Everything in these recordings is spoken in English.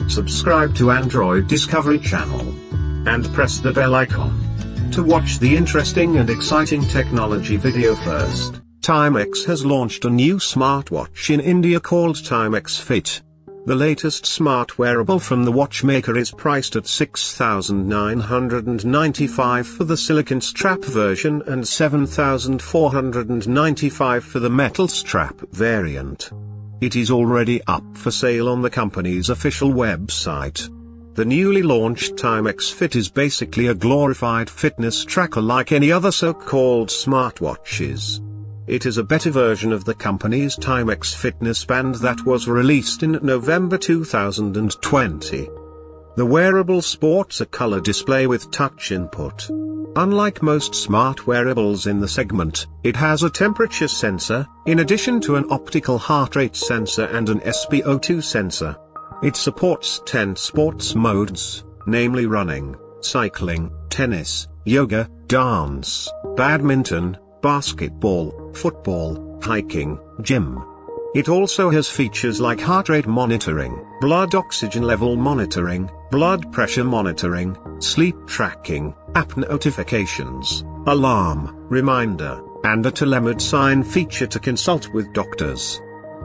subscribe to Android Discovery Channel, and press the bell icon to watch the interesting and exciting technology video first. Timex has launched a new smartwatch in India called Timex Fit. The latest smart wearable from the watchmaker is priced at 6,995 for the silicon strap version and 7,495 for the metal strap variant. It is already up for sale on the company's official website. The newly launched Timex Fit is basically a glorified fitness tracker like any other so-called smartwatches. It is a better version of the company's Timex Fitness Band that was released in November 2020. The wearable sports a color display with touch input. Unlike most smart wearables in the segment, it has a temperature sensor, in addition to an optical heart rate sensor and an SpO2 sensor. It supports 10 sports modes, namely running, cycling, tennis, yoga, dance, badminton, basketball, football, hiking, gym. It also has features like heart rate monitoring, blood oxygen level monitoring, blood pressure monitoring, sleep tracking, app notifications, alarm, reminder, and a telemedicine feature to consult with doctors.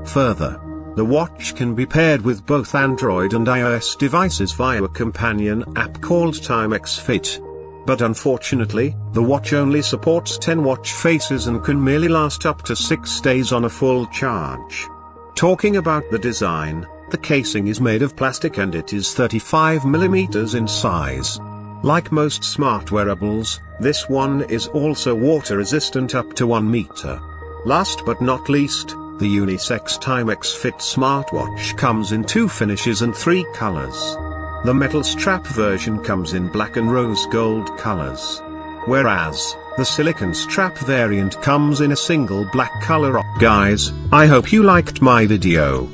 Further, the watch can be paired with both Android and iOS devices via a companion app called Timex Fit. But unfortunately, the watch only supports 10 watch faces and can merely last up to 6 days on a full charge. Talking about the design, the casing is made of plastic and it is 35mm in size. Like most smart wearables, this one is also water resistant up to 1 meter. Last but not least, the unisex Timex Fit smartwatch comes in 2 finishes and 3 colors. The metal strap version comes in black and rose gold colors, whereas the silicon strap variant comes in a single black color. Guys, I hope you liked my video.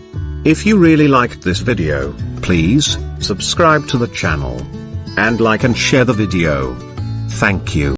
If you really liked this video, please subscribe to the channel and like and share the video. Thank you.